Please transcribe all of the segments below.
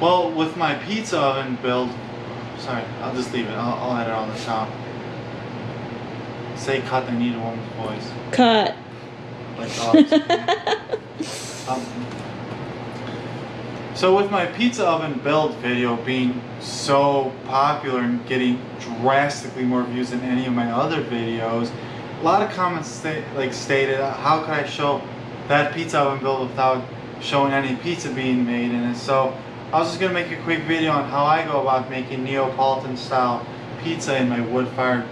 Well, with my pizza oven build, sorry, I'll just leave it. I'll add it on the top. Say cut, I need a woman's voice. Cut. Like so with my pizza oven build video being so popular and getting drastically more views than any of my other videos, a lot of comments stated, how could I show that pizza oven build without showing any pizza being made in it? So I was just going to make a quick video on how I go about making Neapolitan style pizza in my wood-fired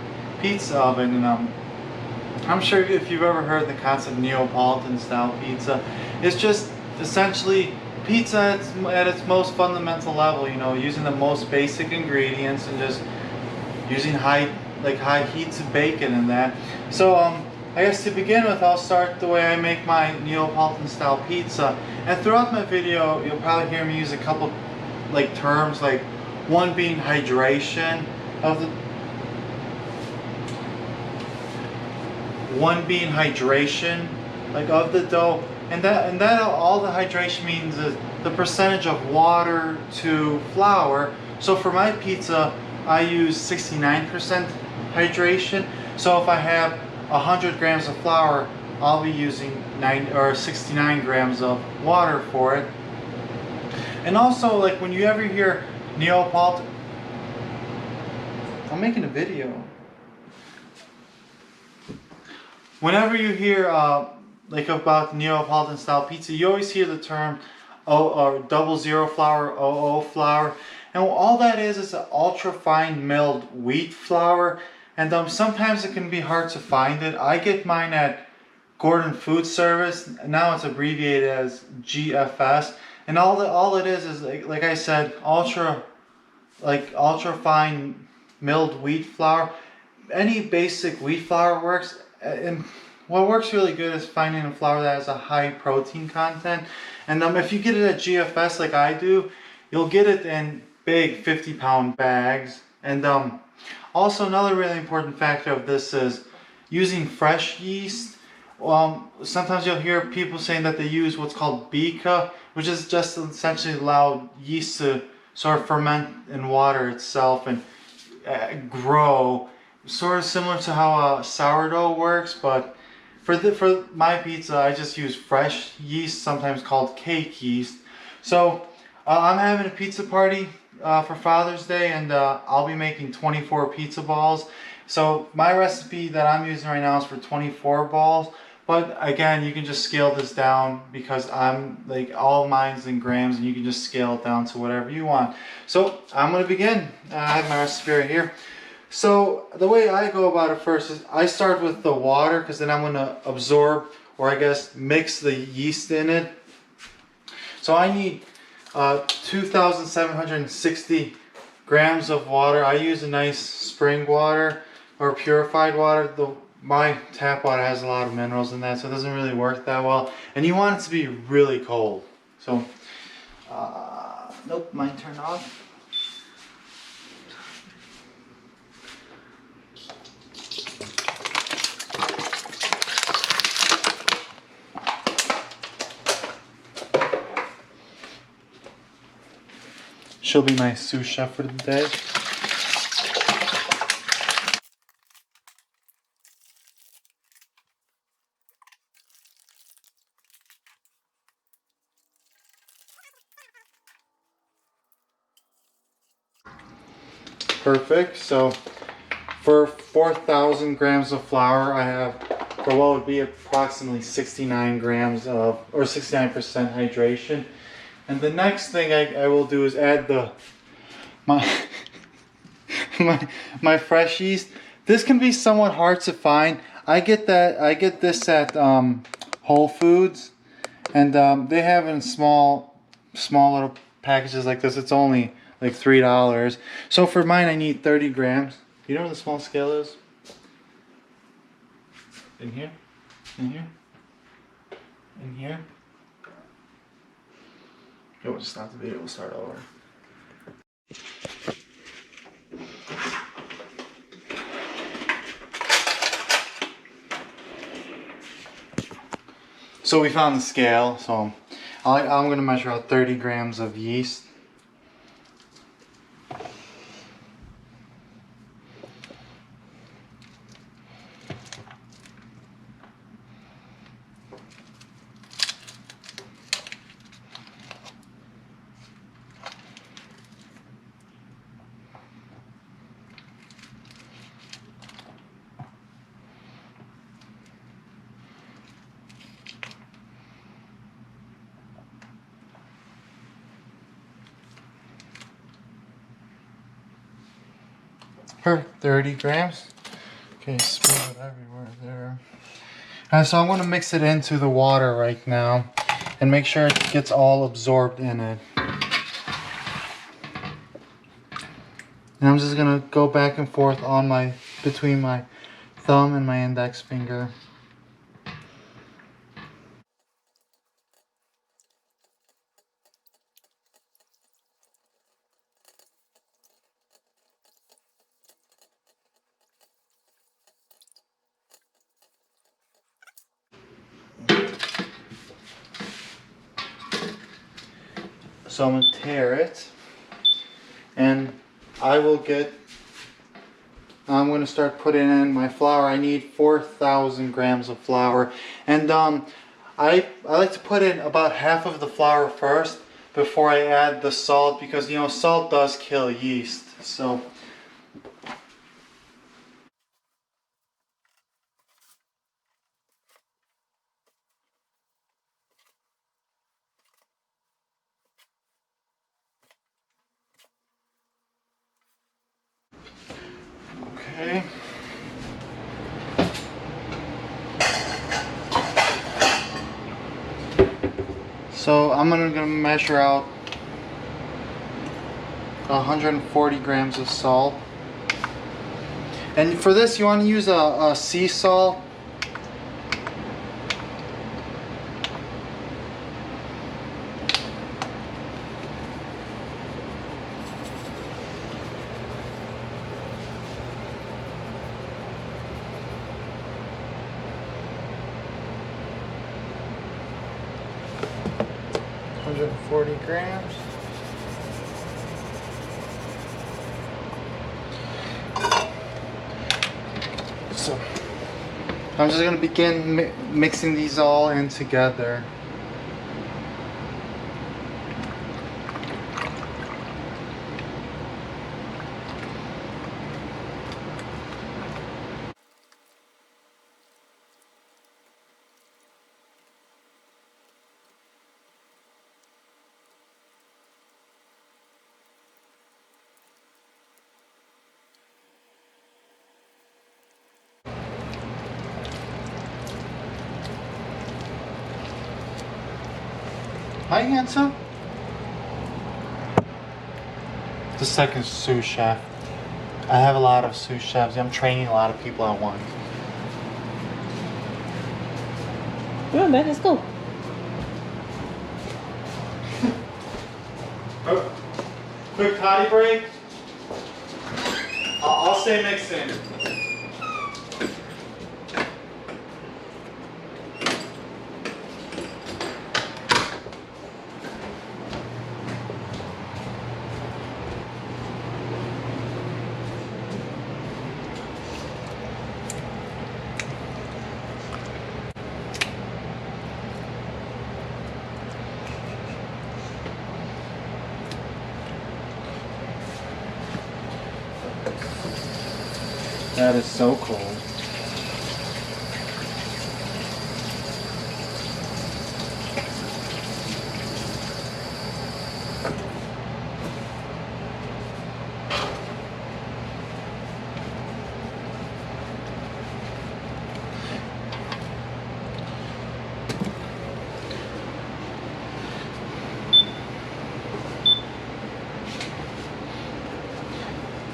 pizza oven. And I'm sure if you've ever heard the concept of Neapolitan style pizza, it's just essentially pizza at its most fundamental level, you know, using the most basic ingredients and just using high heats of bacon and that. So I guess to begin with, I'll start the way I make my Neapolitan style pizza. And throughout my video, you'll probably hear me use a couple terms, like one being hydration of the of the dough, and that all the hydration means is the percentage of water to flour. So for my pizza, I use 69% hydration. So if I have 100 grams of flour, I'll be using 69 grams of water for it. And also, like, when you ever hear Neapolitan, I'm making a video. Whenever you hear about Neapolitan style pizza, you always hear the term or 00 flour, 00 flour, and all that is an ultra fine milled wheat flour. And sometimes it can be hard to find it. I get mine at Gordon Food Service. Now it's abbreviated as GFS, and all it is like I said, ultra fine milled wheat flour. Any basic wheat flour works. And what works really good is finding a flour that has a high protein content. And if you get it at GFS like I do, you'll get it in big 50-pound bags. And also another really important factor of this is using fresh yeast. Sometimes you'll hear people saying that they use what's called bica, which is just essentially allow yeast to sort of ferment in water itself and grow. Sort of similar to how sourdough works, but for my pizza, I just use fresh yeast, sometimes called cake yeast. So I'm having a pizza party for Father's Day, and I'll be making 24 pizza balls. So my recipe that I'm using right now is for 24 balls, but again, you can just scale this down because I'm all mine's in grams, and you can just scale it down to whatever you want. So I'm gonna begin. I have my recipe right here. So the way I go about it first is I start with the water, because then I'm going to absorb, or I guess mix, the yeast in it. So I need 2,760 grams of water. I use a nice spring water or purified water. My tap water has a lot of minerals in that, so it doesn't really work that well. And you want it to be really cold. So, nope, mine turned off. She'll be my sous chef for the day. Perfect. So for 4,000 grams of flour, I have, for what would be approximately 69 grams of, or 69% hydration. And the next thing I will do is add my fresh yeast. This can be somewhat hard to find. I get this at Whole Foods, and they have it in small little packages like this. It's only like $3. So for mine, I need 30 grams. You know where the small scale is? In here, in here, in here. Oh, we'll stop the video, we'll start over. So we found the scale, so I'm going to measure out 30 grams of yeast. Perfect, 30 grams. Okay, spill it everywhere there. Alright, so I'm going to mix it into the water right now and make sure it gets all absorbed in it. And I'm just going to go back and forth on between my thumb and my index finger. So I'm going to tear it, and I'm going to start putting in my flour. I need 4,000 grams of flour, and I like to put in about half of the flour first before I add the salt, because you know salt does kill yeast. So okay. So I'm gonna measure out 140 grams of salt. And for this you want to use a sea salt. Hundred and 40 grams. So I'm just going to begin mixing these all in together. Hi, handsome. The second sous chef. I have a lot of sous chefs. I'm training a lot of people at once. Come on, man, let's go. Oh, quick potty break. I'll stay mixing. That is so cold.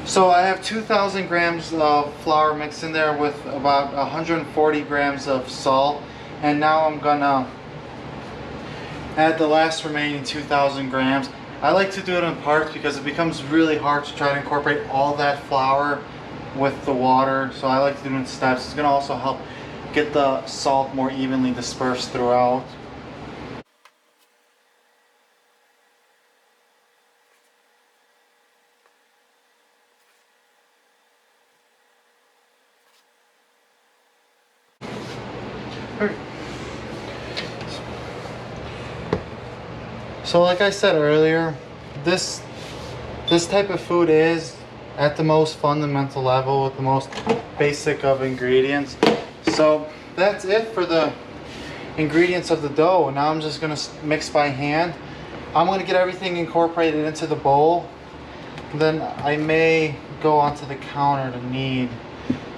So I have 2,000 grams of flour mixed in there with about 140 grams of salt, and now I'm gonna add the last remaining 2,000 grams. I like to do it in parts because it becomes really hard to try to incorporate all that flour with the water, so I like to do it in steps. It's gonna also help get the salt more evenly dispersed throughout. So like I said earlier, this type of food is at the most fundamental level with the most basic of ingredients. So that's it for the ingredients of the dough. Now I'm just gonna mix by hand. I'm gonna get everything incorporated into the bowl. Then I may go onto the counter to knead,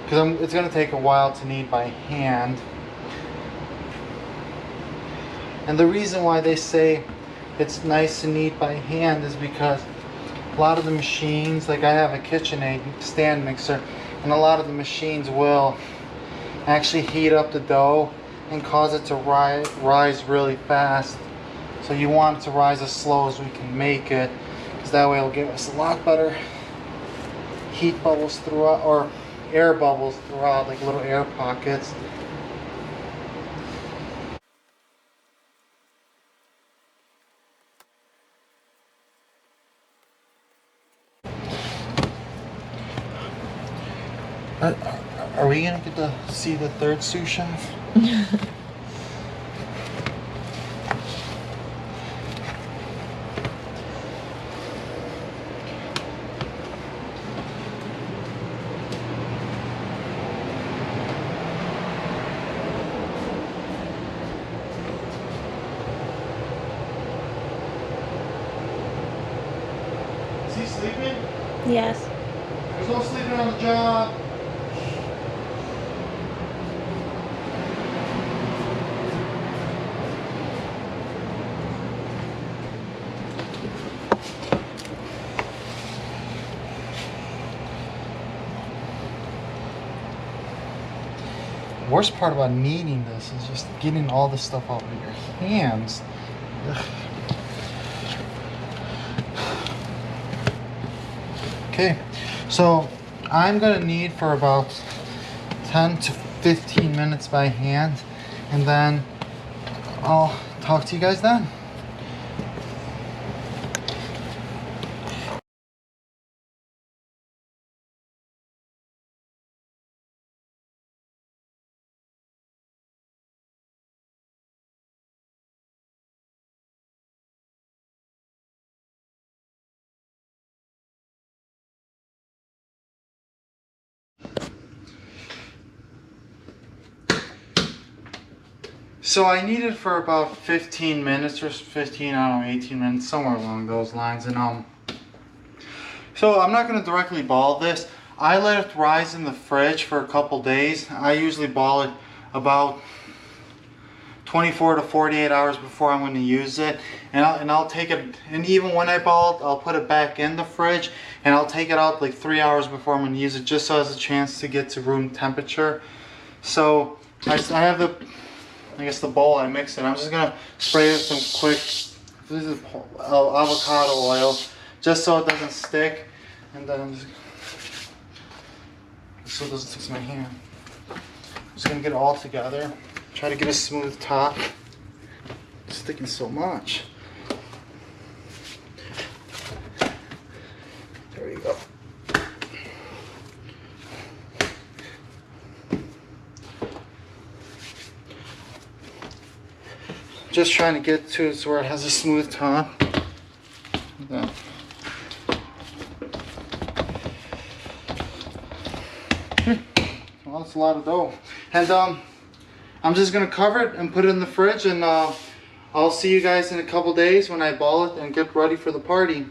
because it's going to take a while to knead by hand. And the reason why they say it's nice to knead by hand is because a lot of the machines, like I have a KitchenAid stand mixer, and a lot of the machines will actually heat up the dough and cause it to rise really fast. So you want it to rise as slow as we can make it, because that way it'll give us a lot better heat bubbles throughout, or air bubbles throughout, like little air pockets. Are we gonna get to see the third sous chef? Is he sleeping? Yes. There's no sleeping on the job. The worst part about kneading this is just getting all this stuff out of your hands. Ugh. Okay, so I'm gonna knead for about 10 to 15 minutes by hand, and then I'll talk to you guys then. So I kneaded for about 15 minutes or 15, I don't know, 18 minutes, somewhere along those lines. And so I'm not going to directly ball this. I let it rise in the fridge for a couple days. I usually ball it about 24 to 48 hours before I'm going to use it. And I'll take it, and even when I ball it, I'll put it back in the fridge, and I'll take it out like 3 hours before I'm going to use it, just so it has a chance to get to room temperature. So I have the bowl I mix it. I'm just gonna spray it with some quick, this is avocado oil, just so it doesn't stick, and then so it doesn't stick to my hand. I'm just gonna get it all together. Try to get a smooth top. It's sticking so much. There you go. Just trying to get to it where it has a smooth top. Well, that's a lot of dough. And I'm just gonna cover it and put it in the fridge, and I'll see you guys in a couple days when I ball it and get ready for the party.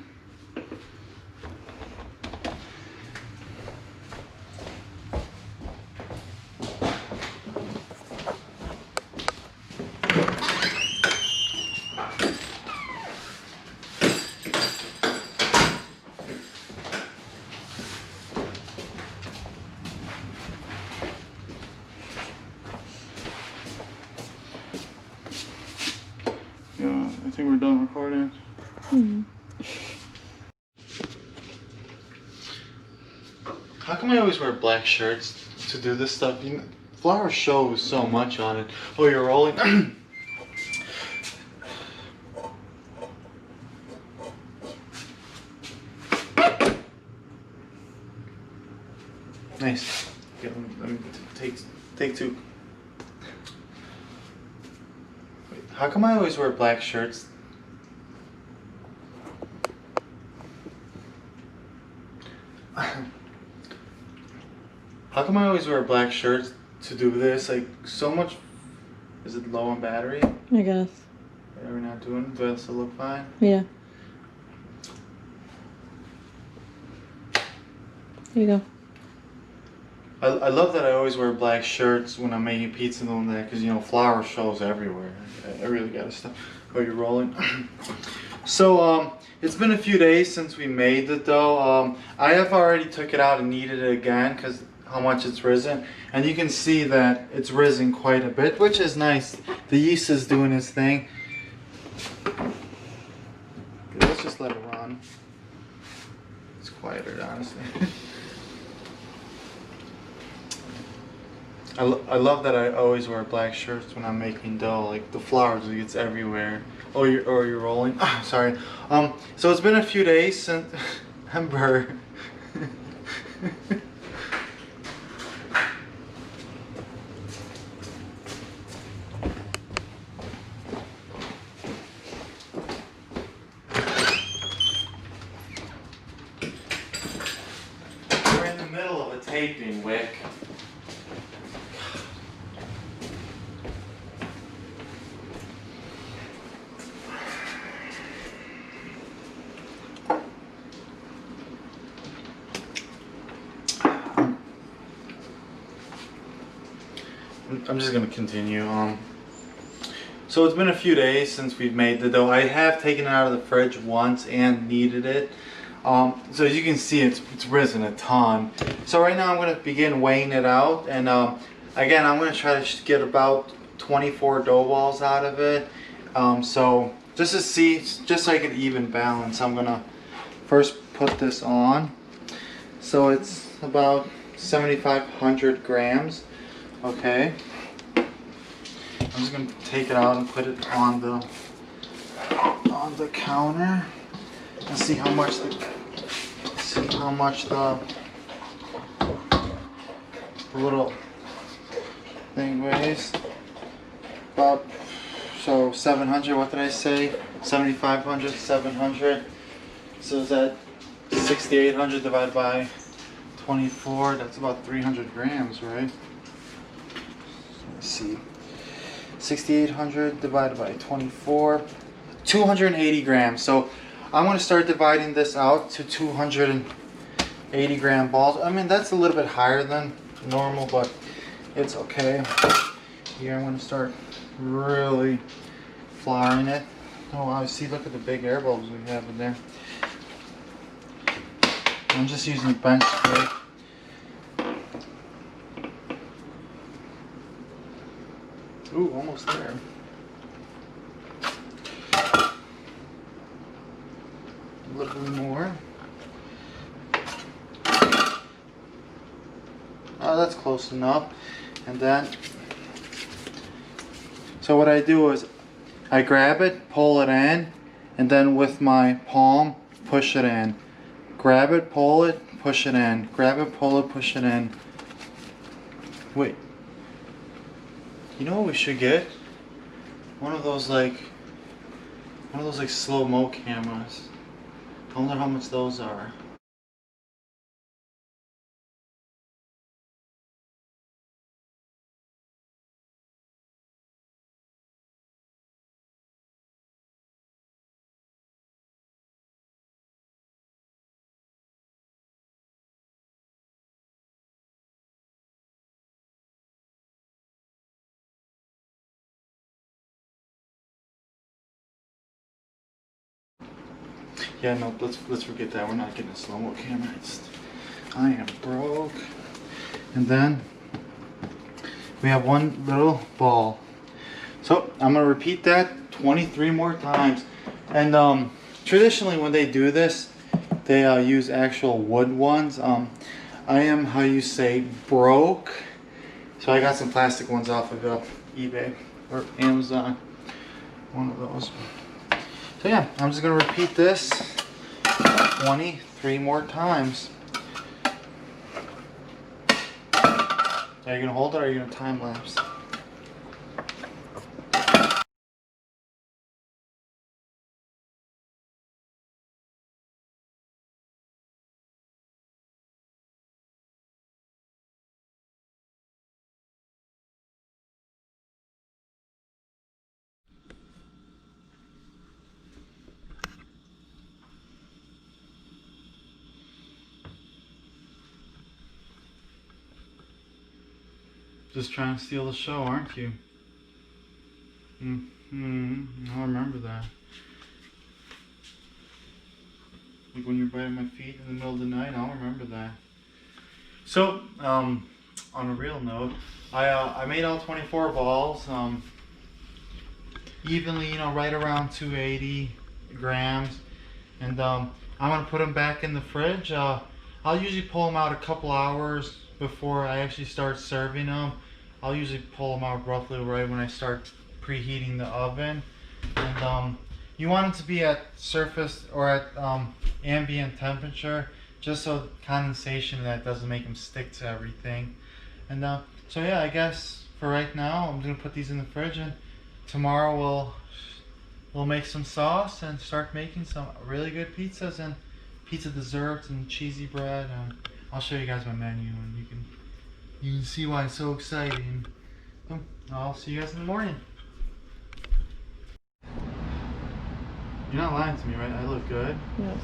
Yeah, I think we're done recording. How come I always wear black shirts to do this stuff? You know, flour shows so much on it. Oh, you're rolling? Nice. Okay, let me take two. Wait, how come I always wear black shirts? How come I always wear black shirts to do this? Like, so much. Is it low on battery? I guess. Are we not doing it? Does it still look fine? Yeah. Here you go. I love that I always wear black shirts when I'm making pizza and all that, because you know flour shows everywhere. I really gotta stop. Oh, you're rolling. So it's been a few days since we made the dough. I have already took it out and kneaded it again because how much it's risen, and you can see that it's risen quite a bit, which is nice. The yeast is doing its thing. Let's just let it run. It's quieter, honestly. I love that I always wear black shirts when I'm making dough. Like the flour just gets everywhere. Oh, you're rolling. Sorry. So it's been a few days since Ember. We're in the middle of a taping, Wick. I'm just gonna continue. So it's been a few days since we've made the dough. I have taken it out of the fridge once and kneaded it. So as you can see, it's risen a ton. So right now I'm gonna begin weighing it out, and again I'm gonna try to get about 24 dough balls out of it. So just to see, just so I can even balance, I'm gonna first put this on. So it's about 7,500 grams. Okay. I'm just gonna take it out and put it on the counter and see how much the little thing weighs. About 700. What did I say? 7,500, 700. So is that 6,800 divided by 24? That's about 300 grams, right? Let's see. 6,800 divided by 24, 280 grams. So I'm going to start dividing this out to 280 gram balls. I mean, that's a little bit higher than normal, but it's okay. Here I'm going to start really flouring it. Oh wow, see, look at the big air bubbles we have in there. I'm just using bench spray. Ooh, almost there. A little bit more. Oh, that's close enough. And then, so what I do is I grab it, pull it in, and then with my palm, push it in. Grab it, pull it, push it in. Grab it, pull it, push it in. Wait. You know what we should get? One of those like slow-mo cameras. I wonder how much those are. Yeah, no, let's forget that. We're not getting a slow-mo camera. I am broke. And then we have one little ball. So I'm gonna repeat that 23 more times. And traditionally when they do this, they use actual wood ones. I am, how you say, broke. So I got some plastic ones off of eBay or Amazon. One of those. So yeah, I'm just gonna repeat this 23 more times. Are you gonna hold it or are you gonna time lapse? Just trying to steal the show, aren't you? I'll remember that. Like when you're biting my feet in the middle of the night, I'll remember that. So, on a real note, I made all 24 balls, evenly, you know, right around 280 grams, and I'm gonna put them back in the fridge. I'll usually pull them out a couple hours before I actually start serving them. I'll usually pull them out roughly right when I start preheating the oven, and you want it to be at surface or at ambient temperature, just so condensation that doesn't make them stick to everything. And so yeah, I guess for right now I'm gonna put these in the fridge, and tomorrow we'll make some sauce and start making some really good pizzas and pizza desserts and cheesy bread. And I'll show you guys my menu, and you can see why it's so exciting. So I'll see you guys in the morning. You're not lying to me, right? I look good. Yes.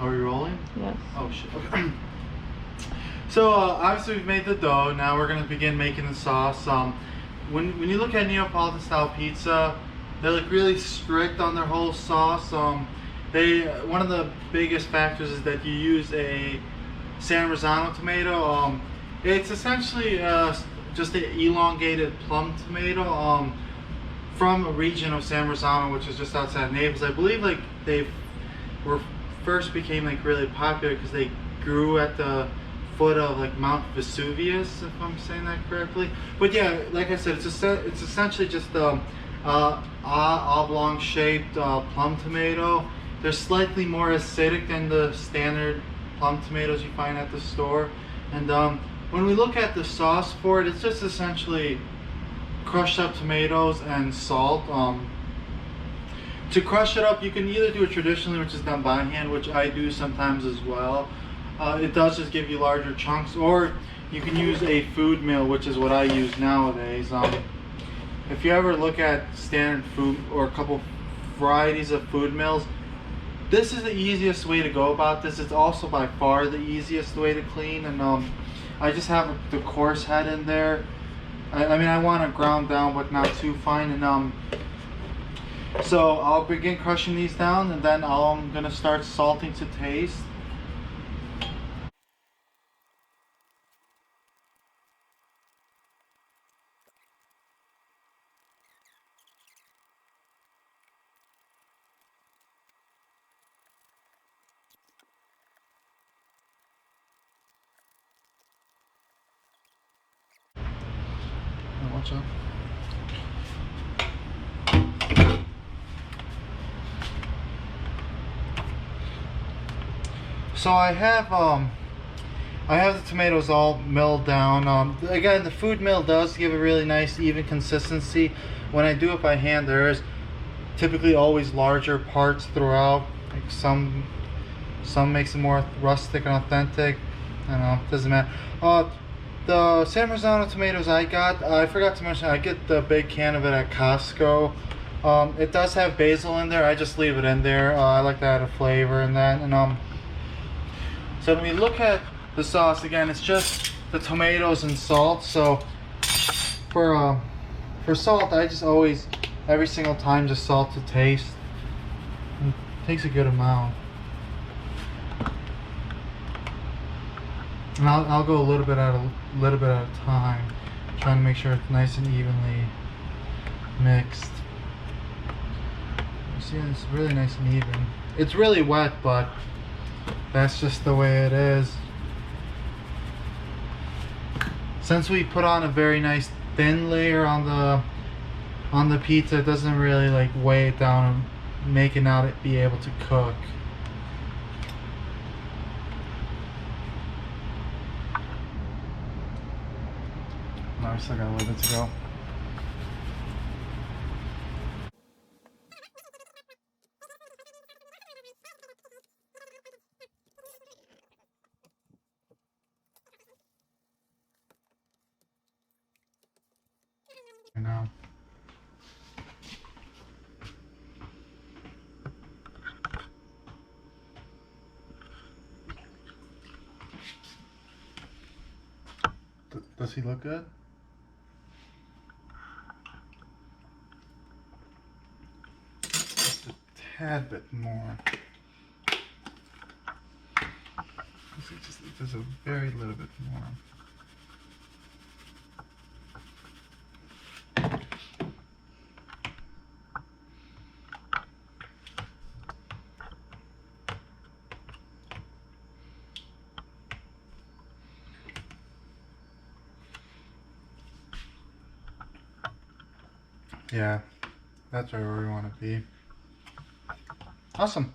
Are we rolling? Yes. Oh shit. Okay. So obviously we've made the dough. Now we're gonna begin making the sauce. When you look at Neapolitan style pizza, they're like really strict on their whole sauce. One of the biggest factors is that you use a San Marzano tomato. It's essentially just an elongated plum tomato from a region of San Marzano, which is just outside Naples. I believe like they first became like really popular because they grew at the foot of like Mount Vesuvius, if I'm saying that correctly. But yeah, like I said, it's essentially just oblong shaped plum tomato. They're slightly more acidic than the standard plum tomatoes you find at the store. And when we look at the sauce for it, it's just essentially crushed up tomatoes and salt. To crush it up, you can either do it traditionally, which is done by hand, which I do sometimes as well. It does just give you larger chunks, or you can use a food mill, which is what I use nowadays. If you ever look at standard food or a couple varieties of food mills, this is the easiest way to go about this. It's also by far the easiest way to clean, and I just have the coarse head in there. I mean, I want it ground down, but not too fine. And so I'll begin crushing these down, and then I'm gonna start salting to taste. Watch out. So I have the tomatoes all milled down. Again, the food mill does give a really nice even consistency. When I do it by hand, there is typically always larger parts throughout. Like some makes it more rustic and authentic. I don't know, doesn't matter. The San Marzano tomatoes I got, I forgot to mention, I get the big can of it at Costco. It does have basil in there. I just leave it in there. I like to add a flavor in that. And so when we look at the sauce, again, it's just the tomatoes and salt. So for salt, I just always, every single time, just salt to taste. It takes a good amount. And I'll go a little bit at a time, trying to make sure it's nice and evenly mixed. You see, it's really nice and even. It's really wet, but that's just the way it is. Since we put on a very nice thin layer on the pizza, it doesn't really like weigh it down and make it not be able to cook. No, we still got a little bit to go. I know. Does he look good? tad bit more. Just a very little bit more. Yeah, that's right where we want to be. Awesome.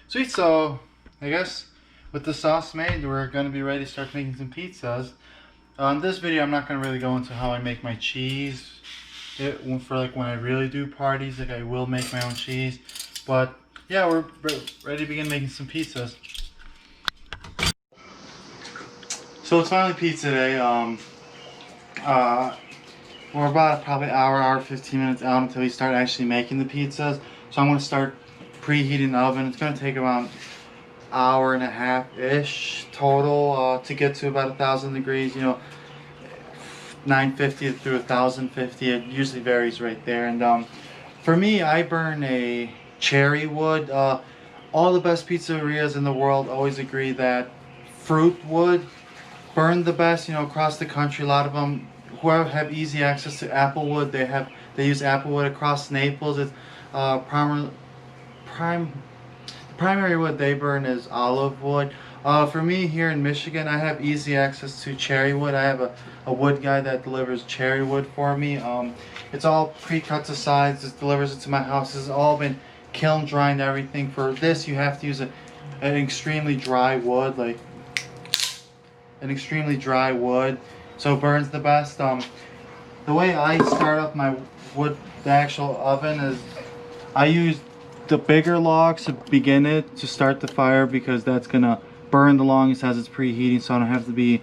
Sweet, so I guess with the sauce made, we're going to be ready to start making some pizzas. In this video, I'm not going to really go into how I make my cheese. For like when I really do parties, like I will make my own cheese. But yeah, we're ready to begin making some pizzas. So it's finally pizza day. We're about probably hour 15 minutes out until we start actually making the pizzas. So I'm going to start preheating the oven. It's going to take about hour and a half-ish total to get to about 1,000 degrees. You know, 950 through 1,050. It usually varies right there. And for me, I burn a cherry wood. All the best pizzerias in the world always agree that fruit wood burn the best. You know, across the country, a lot of them who have easy access to apple wood, they use apple wood. Across Naples, it's the primary wood they burn is olive wood. For me here in Michigan, I have easy access to cherry wood. I have a wood guy that delivers cherry wood for me. It's all pre-cut to size. Just delivers it to my house. It's all been kiln dry and everything. For this, you have to use an extremely dry wood, like an extremely dry wood, so it burns the best. The way I start up my wood, the actual oven, is I use the bigger logs to begin it, to start the fire, because that's gonna burn the longest as it's preheating, so I don't have to be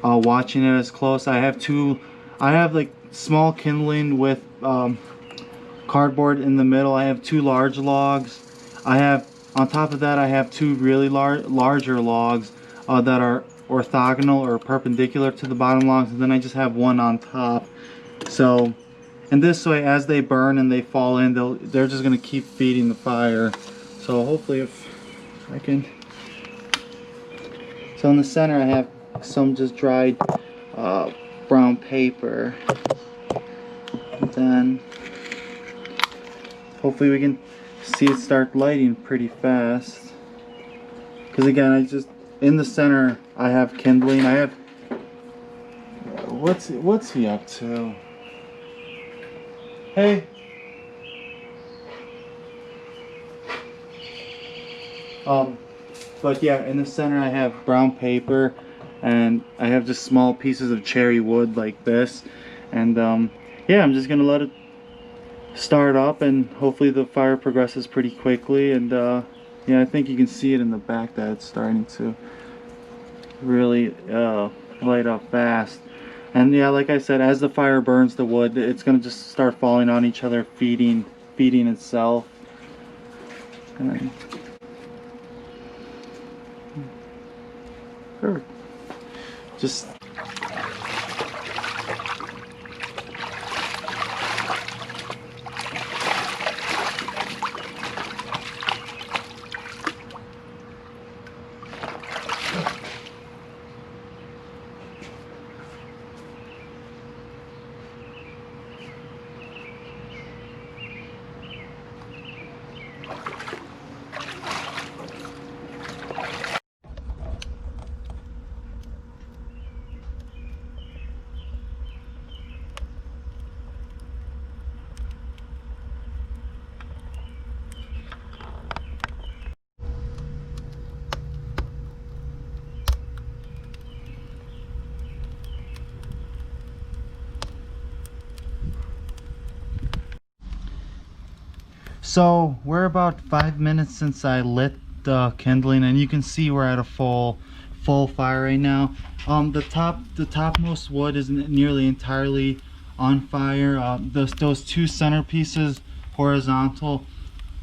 watching it as close. I have like small kindling with cardboard in the middle. I have 2 large logs. On top of that, I have 2 really larger logs that are orthogonal or perpendicular to the bottom logs, and then I just have 1 on top. So, and this way, as they burn and they fall in, they're just gonna keep feeding the fire. So hopefully, if I can. So in the center, I have some just dried brown paper. And then hopefully we can see it start lighting pretty fast. Because again, in the center, I have kindling. I have, what's he up to? Hey. But yeah, in the center I have brown paper, and I have just small pieces of cherry wood like this. And yeah, I'm just gonna let it start up, and hopefully the fire progresses pretty quickly. And yeah, I think you can see it in the back that it's starting to really light up fast. And yeah, like I said, as the fire burns the wood, it's gonna just start falling on each other, feeding itself. And then, just so we're about 5 minutes since I lit the kindling, and you can see we're at a full fire right now. The topmost wood is nearly entirely on fire. Those 2 centerpieces, horizontal,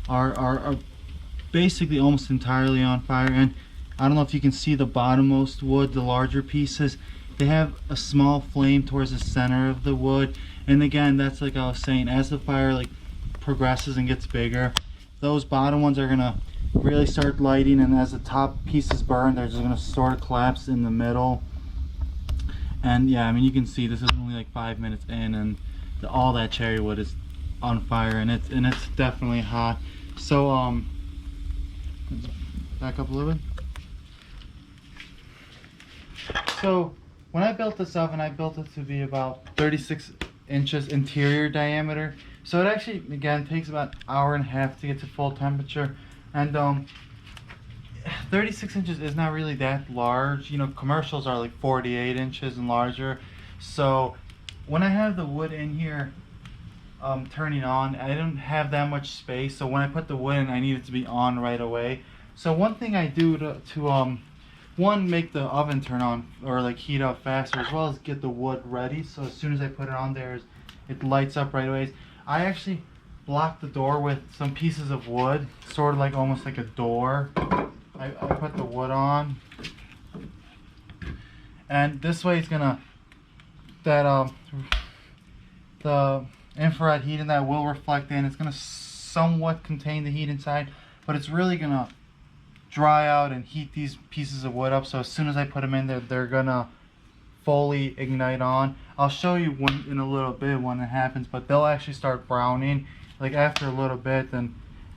are basically almost entirely on fire. And I don't know if you can see the bottommost wood, the larger pieces, they have a small flame towards the center of the wood. And again, that's like I was saying, as the fire like progresses and gets bigger, those bottom ones are gonna really start lighting, and as the top pieces burn, they're just gonna sort of collapse in the middle. And yeah, I mean, you can see this is only like 5 minutes in, and all that cherry wood is on fire, and it's definitely hot. So let's back up a little bit. So when I built this oven, I built it to be about 36 inches interior diameter. So it actually, again, takes about an hour and a half to get to full temperature. And 36 inches is not really that large. You know, commercials are like 48 inches and larger. So when I have the wood in here turning on, I don't have that much space. So when I put the wood in, I need it to be on right away. So one thing I do to one, make the oven turn on or like heat up faster, as well as get the wood ready. So as soon as I put it on there, it lights up right away. I actually block the door with some pieces of wood, sort of like almost like a door. I put the wood on, and this way it's gonna, that the infrared heat in that will reflect in. It's gonna somewhat contain the heat inside, but it's really gonna dry out and heat these pieces of wood up. So as soon as I put them in there, they're gonna fully ignite on. I'll show you when, in a little bit, when it happens, but they'll actually start browning like after a little bit, and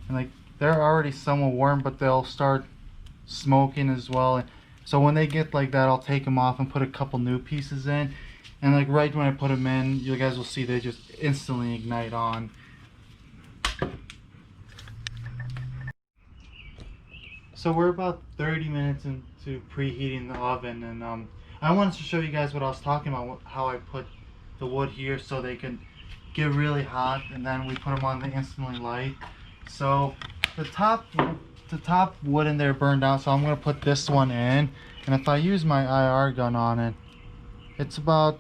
like they're already somewhat warm, but they'll start smoking as well. So when they get like that, I'll take them off and put a couple new pieces in, and like right when I put them in, you guys will see they just instantly ignite on. So we're about 30 minutes into preheating the oven, and I wanted to show you guys what I was talking about, how I put the wood here so they can get really hot, and then we put them on, they instantly light. So the top wood in there burned out, so I'm going to put this one in, and if I use my IR gun on it, it's about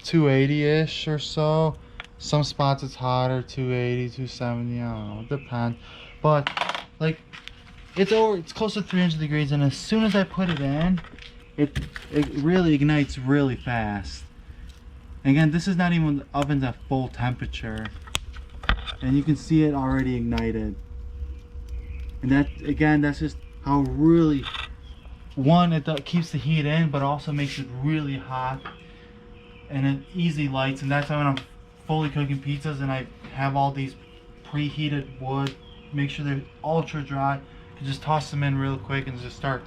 280-ish or so. Some spots it's hotter, 280, 270, I don't know, it depends. But like, it's close to 300 degrees, and as soon as I put it in, it really ignites really fast. And again, this is not even the oven's at full temperature, and you can see it already ignited. And that, again, that's just how really, one, it keeps the heat in, but also makes it really hot, and it easy lights. And that's when I'm fully cooking pizzas and I have all these preheated wood, make sure they're ultra dry. You just toss them in real quick and just start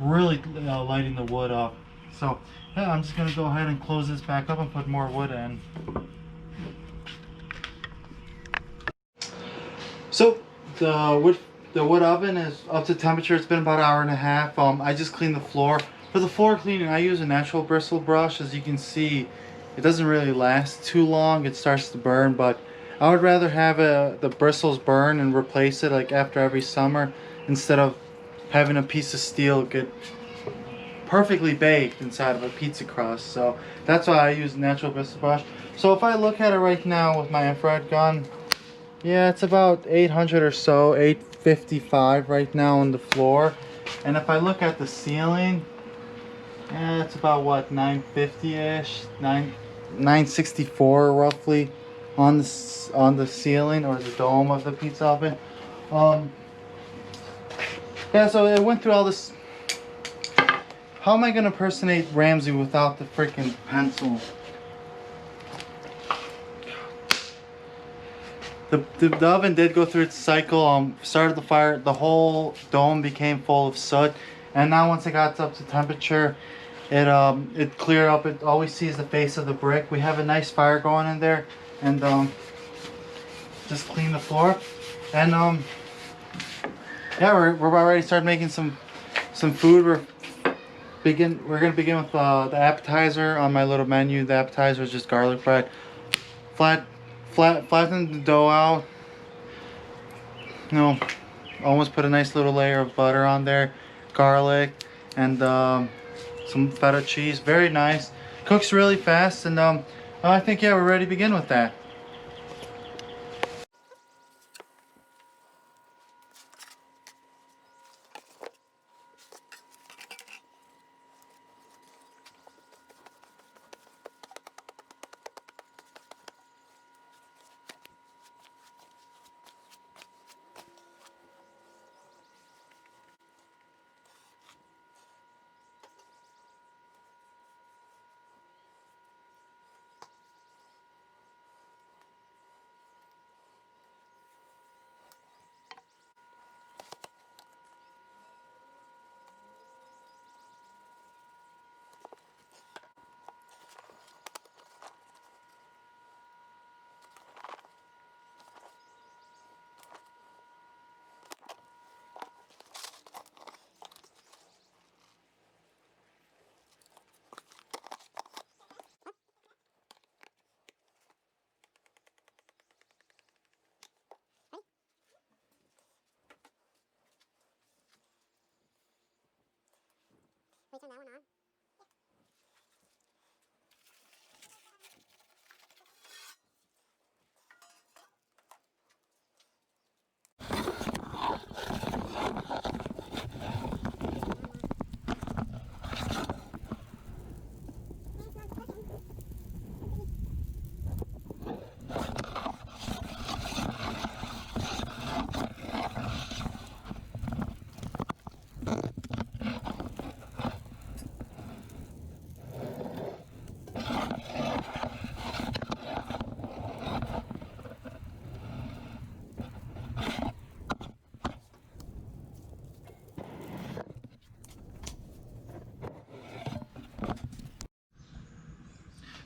really lighting the wood up. So yeah, I'm just gonna go ahead and close this back up and put more wood in. So the wood oven is up to temperature. It's been about an hour and a half. I just cleaned the floor. For the floor cleaning, I use a natural bristle brush. As you can see, it doesn't really last too long. It starts to burn, but I would rather have the bristles burn and replace it like after every summer, instead of having a piece of steel get perfectly baked inside of a pizza crust. So that's why I use natural bristle brush. So if I look at it right now with my infrared gun, yeah, it's about 800 or so, 855 right now on the floor. And if I look at the ceiling, yeah, it's about what, 950-ish, 964 roughly on the ceiling or the dome of the pizza oven. Yeah, so it went through all this. How am I gonna impersonate Ramsey without the freaking pencil? The oven did go through its cycle. Started the fire, the whole dome became full of soot, and now once it got up to temperature, it cleared up. It always sees the face of the brick. We have a nice fire going in there, and just clean the floor, and yeah, we're about ready to start making some food. We're gonna begin with the appetizer on my little menu. The appetizer is just garlic bread, flatten the dough out. You know, almost put a nice little layer of butter on there, garlic, and some feta cheese. Very nice. Cooks really fast, and I think, yeah, we're ready to begin with that.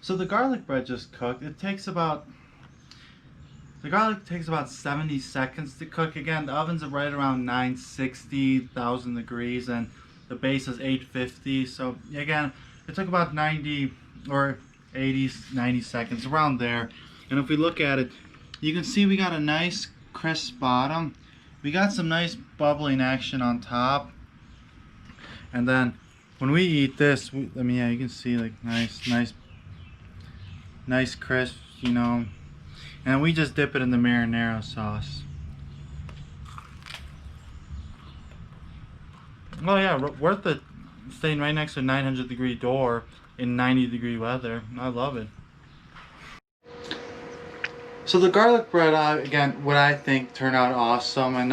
So the garlic bread just cooked. The garlic takes about 70 seconds to cook. Again, the oven's right around 960,000 degrees and the base is 850. So again, it took about 90 or 80, 90 seconds, around there. And if we look at it, you can see we got a nice crisp bottom. We got some nice bubbling action on top. And then when we eat this, yeah, you can see like nice crisp, you know. And we just dip it in the marinara sauce. Oh yeah, worth it. Staying right next to a 900-degree door in 90-degree weather. I love it. So the garlic bread, again, what I think turned out awesome. And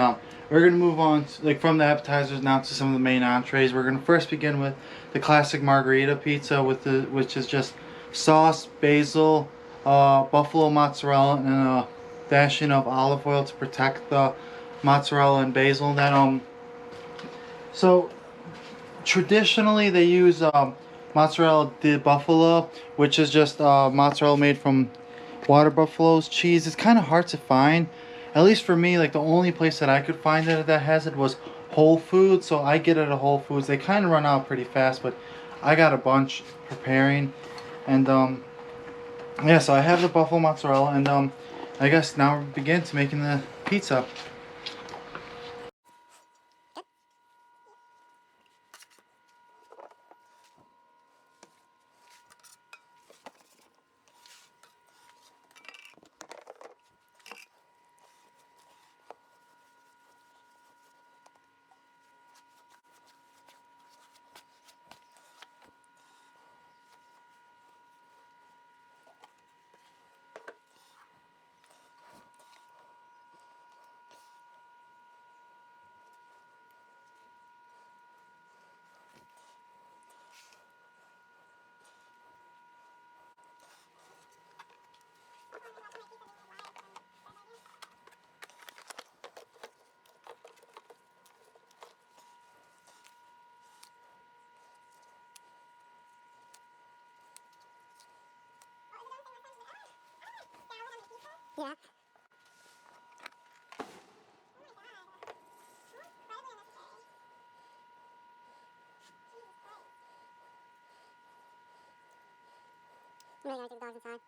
we're gonna move on to, from the appetizers now to some of the main entrees. We're gonna first begin with the classic margherita pizza, which is just sauce, basil, buffalo mozzarella, and a dashing of olive oil to protect the mozzarella and basil. Then so traditionally they use mozzarella di buffalo, which is just mozzarella made from water buffalo's cheese. It's kind of hard to find, at least for me. Like the only place that I could find it that has it was Whole Foods, so I get it at Whole Foods. They kind of run out pretty fast, but I got a bunch preparing. And yeah, so I have the buffalo mozzarella, and I guess now we begin to making the pizza. Yeah. You really gotta take the dogs inside.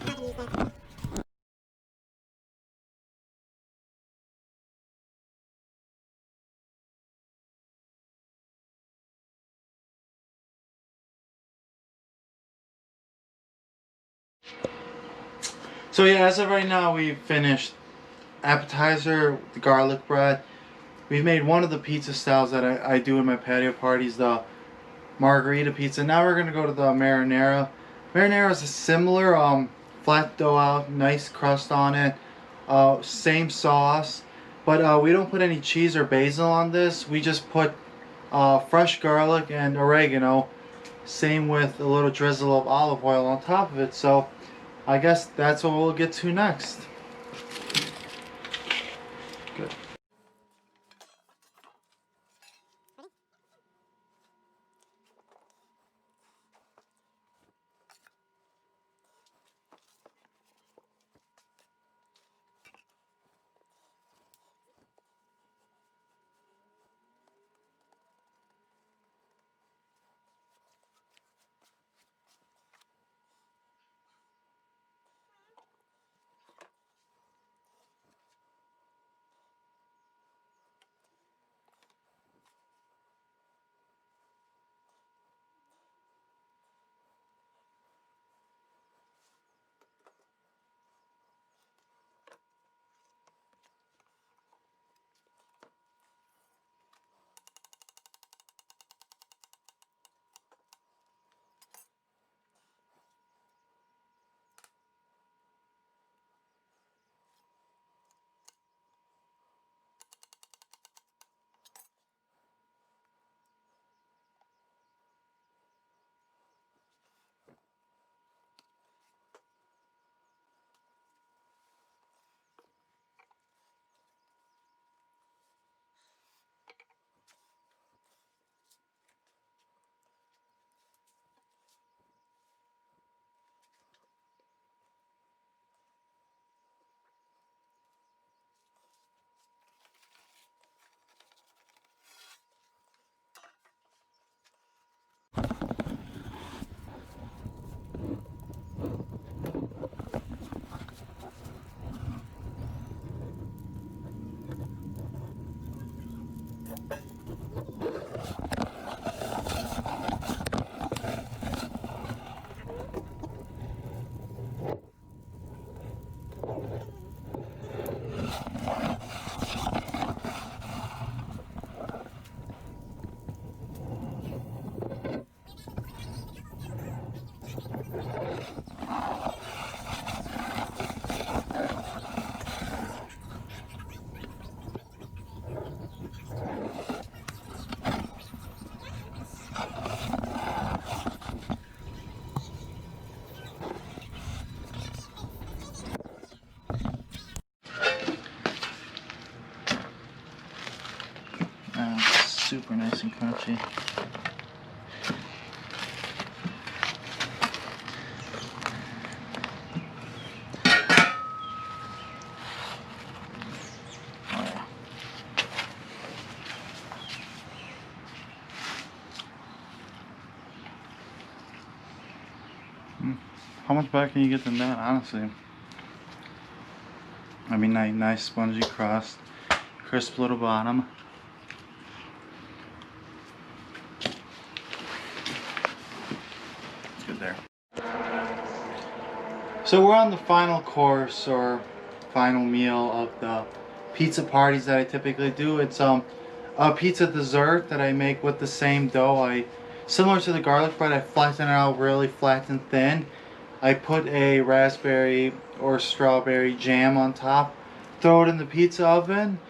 What are you gonna feel? So yeah, as of right now, we've finished appetizer, the garlic bread. We've made one of the pizza styles that I do in my patio parties, the margherita pizza. Now we're gonna go to the marinara. Marinara is a similar flat dough out, nice crust on it, same sauce, but we don't put any cheese or basil on this. We just put fresh garlic and oregano. Same with a little drizzle of olive oil on top of it. So I guess that's what we'll get to next. Good. Super nice and crunchy. How much better can you get than that, honestly? I mean, nice spongy crust, crisp little bottom. Good there. So we're on the final course or final meal of the pizza parties that I typically do. It's a pizza dessert that I make with the same dough. Similar to the garlic bread, I flatten it out really flat and thin. I put a raspberry or strawberry jam on top, throw it in the pizza oven,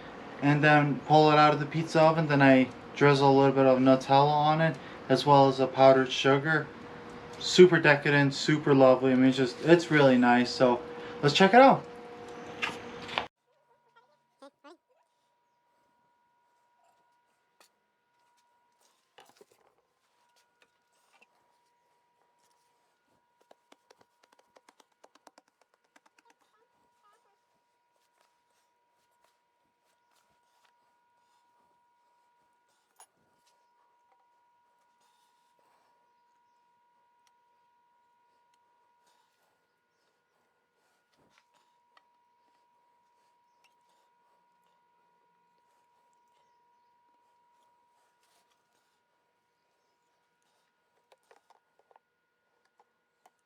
and then pull it out of the pizza oven. Then I drizzle a little bit of Nutella on it, as well as a powdered sugar. Super decadent, super lovely. I mean, it's really nice. So let's check it out.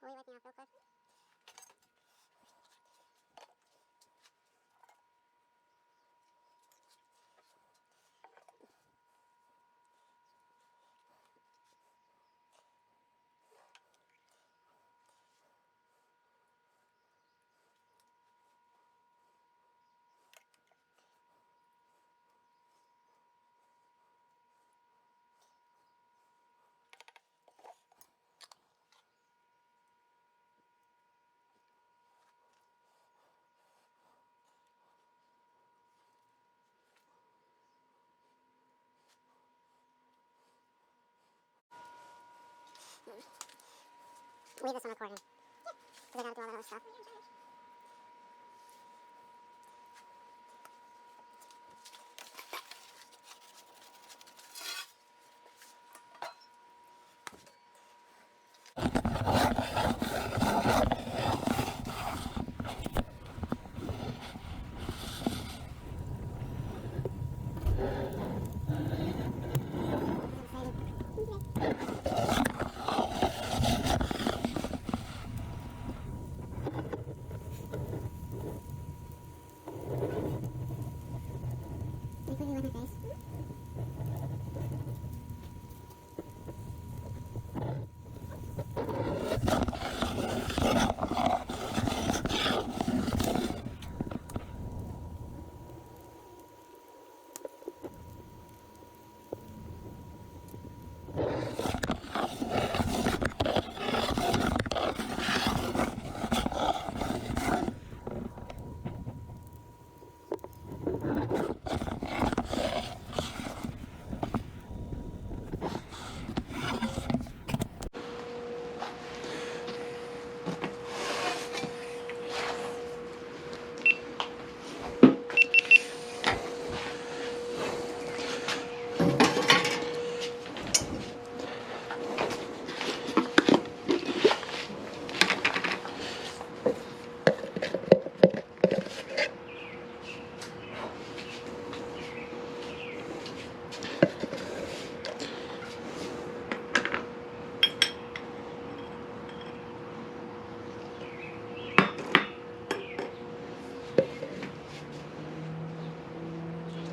Will you wake me up real quick? Leave this on recording. Because I gotta do all that other stuff. Can you put you on my face?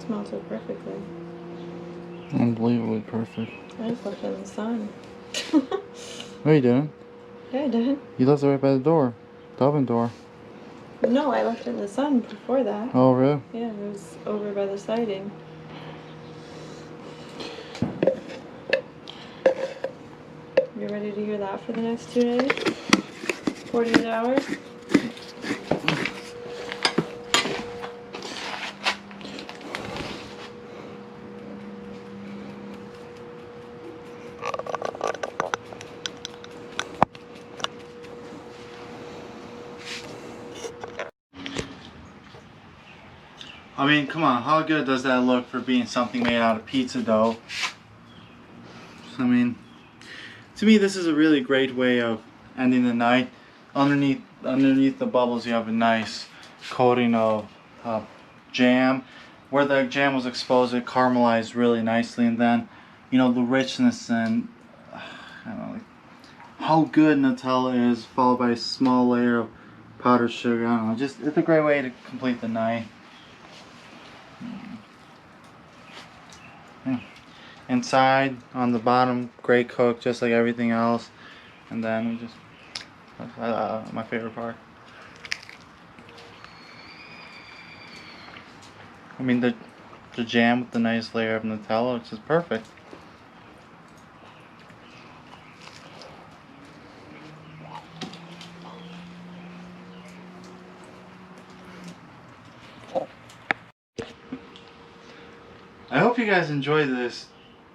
Smells so perfectly. Unbelievably perfect. I just left it in the sun. What are you doing? Yeah, I did. You left it right by the door. The oven door. No, I left it in the sun before that. Oh, really? Yeah, it was over by the siding. You ready to hear that for the next 2 days? 48 hours? I mean, come on, how good does that look for being something made out of pizza dough? I mean, to me, this is a really great way of ending the night. Underneath the bubbles, you have a nice coating of jam. Where the jam was exposed, it caramelized really nicely, and then, you know, the richness and I don't know, like, how good Nutella is, followed by a small layer of powdered sugar. I don't know, just it's a great way to complete the night. Yeah. Inside, on the bottom, great cook, just like everything else. And then we just, my favorite part. I mean, the jam with the nice layer of Nutella, which is perfect. I hope you guys enjoyed this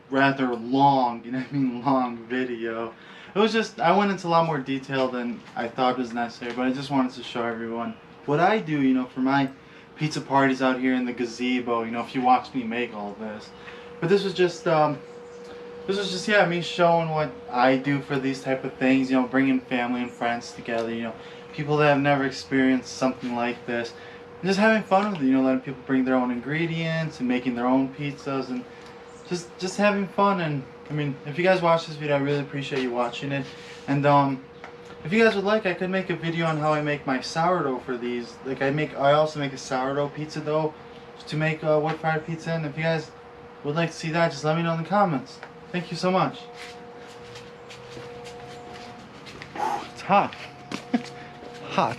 rather long, you know what I mean, long video. It was just, I went into a lot more detail than I thought was necessary, but I just wanted to show everyone what I do, you know, for my pizza parties out here in the gazebo, you know, if you watch me make all this. But this was just, yeah, me showing what I do for these type of things, you know, bringing family and friends together, you know, people that have never experienced something like this. And just having fun with it, you know, letting people bring their own ingredients and making their own pizzas and just having fun. And I mean, if you guys watch this video, I really appreciate you watching it. And if you guys would like, I could make a video on how I make my sourdough for these. Like I also make a sourdough pizza dough to make wood fired pizza. And if you guys would like to see that, just let me know in the comments. Thank you so much. It's hot. Hot.